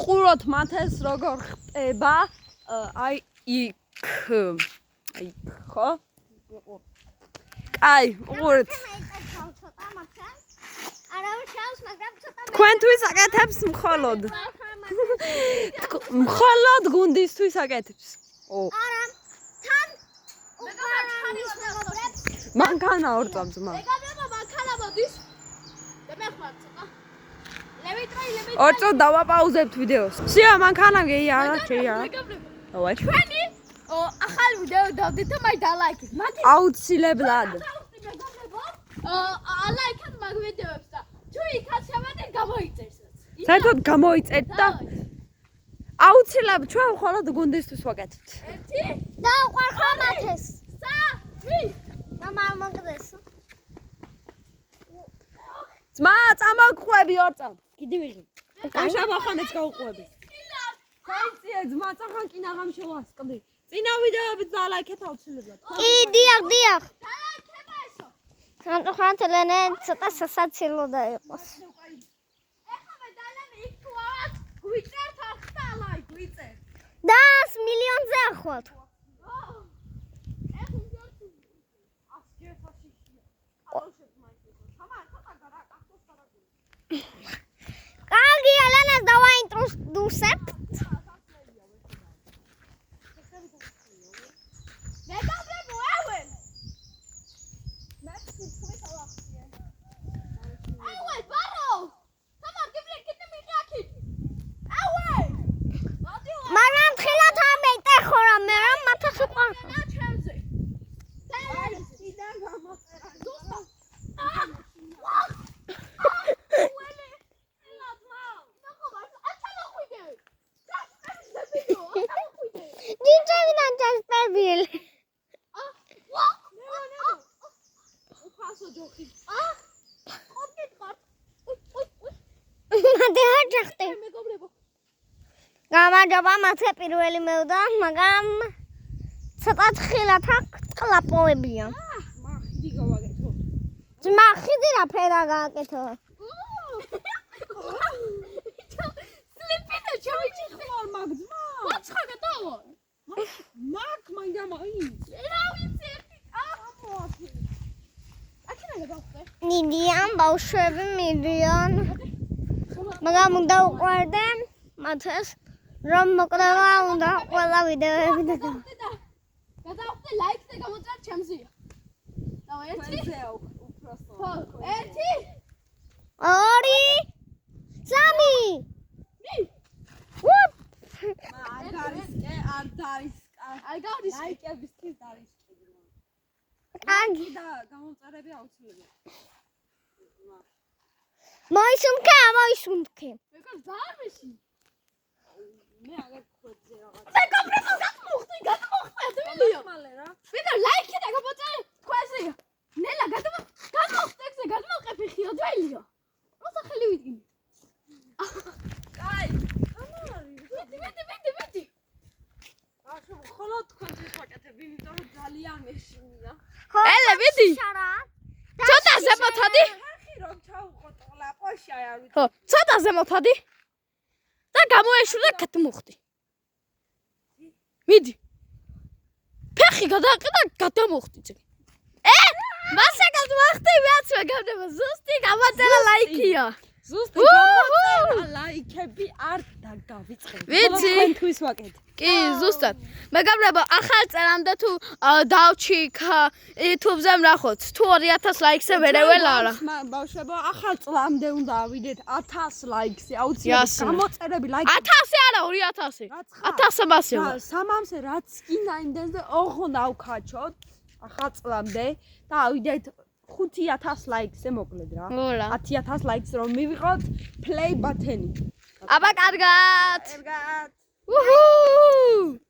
ყუროთ მათ ეს როგორ ხტება აი იქ ხო? აი ყურეთ თქვენთვის აკეთებს მხოლოდ გუნდისთვის აკეთებს არა თან უკრაინის მეგობრებს მანქანა ორ წამს მა მეგობრებო მანქანა მოდის და მე ხმარ ცოტა ლევიტრი ორ წამს დავაპაუზებთ ვიდეოს სია მანქანა გეი არა შეია მეგობრებო ჩვენი ახალი ვიდეო დავდით და მაი დალაიქეთ მათი აუცილებლად ალაიქეთ მაგ ვიდეოებს და თუ იქაც შევადე გამოიწერს საერთოდ გამოიწერთ და აუცილებლად ჩვენ მხოლოდ გუნდისთვის ვაკეთებთ ერთი და უყარხარ მათეს სამი და მამაკდეს ძმა წამოყვები ორ წამს კიდე ვიღი კაშა ბახანეც გაუყვები საიწია ძმა წახან კი ნაღამ შევასკდი წინა ვიდეოებით დალაიქეთ აუცილებლად კი დიახ სამწუხაროდ ელენე ცოტა სასაცილო დაიყოს ეხლა მე დალემ იქ თუ ავად გვიწერთ ახლა ლაიქ გვიწერ და 100 მილიონზე ახვალთ კარგი ელენეს დავაინტროდუსებთ მეგობრებო აუენ აუენ ბარო თამარ გიბლე კიდე მიყაქი აუენ მაგრამ თხილად ამეიტე ხორა მე რა მათას უყარ ჩემზე აი სიდან გამოწერა გამარჯობა მათე პირველი მევდა მაგრამ ცოტა თხილად აქვს კლაპოებია ხიდი გავაკეთო ძმა ხიდი რა ფერა გააკეთო სლიპინო ჩავიჭი ხარ მაგ ძმა მოცხა გადავა მაგ მაინდა მაინც რა ვიცი ნიდიან ბავშვები მიდიან მაგრამ უნდა უყვარდე მათეს რომ მოკრება უნდა ყველა ვიდეოები და გადავხდე ლაიქს და გამოწერთ ჩემზეა დავა ერთი ხო ერთი ორი სამი ვუპ არ არის ლაიქებისთვის დარისკე კარგი და გამოწერები აუცილებლად მოისუნქე მეგობ ზარმეში მე აგერ ხოძე რაღაც მეგობრებო გადმოხდი ადმილია მალე რა ვინო ლაიქი და გამოწერე თქვენზეა ნელა გადმოხდე გადმოყევი ხიო ძველიო მოსახელი ვიდგინე კაი მიდი ახლა მხოლოდ თქვენთვის ვაკეთებ იმიტომ რომ ძალიან მეშინია ელე ვიდი ცოტა ზემოთადი ხი რომ ჩაუყოთ ყლაპოში არ ვიცი ხო ცოტა ზემოთადი და გამოეშვი და გადმოხდი მიდი ფეხი გადააყი და გადამოხდი ძე მასაკად ვახტი მეც მეგობრებო ზუსტი გამოწერა ლაიქია ზუსტი გამოწერა ლაიქები არ დაგავიწყებ ვიცი თქვენთვის ვაკეთებ კი ზუსტად მეგობრებო ახალ წელამდე თუ დავჩიქ YouTube-ზე მნახოთ თუ 2000 ლაიქზე ვერეվել არა ბავშვებო ახალ წლამდე უნდა ავიდეთ 1000 ლაიქზე აუცილებლად გამოწერები ლაიქი 1000 არა 2000 1000 მასიო სამამზე რაც კიდე იმდენზე ოღონდ ავქაჩოთ ახალ წლამდე და ავიდეთ 5000 ლაიქზე მოკლედ რა 10000 ლაიქს რომ მივიღოთ play button-ი აბა კარგად კარგად უჰუ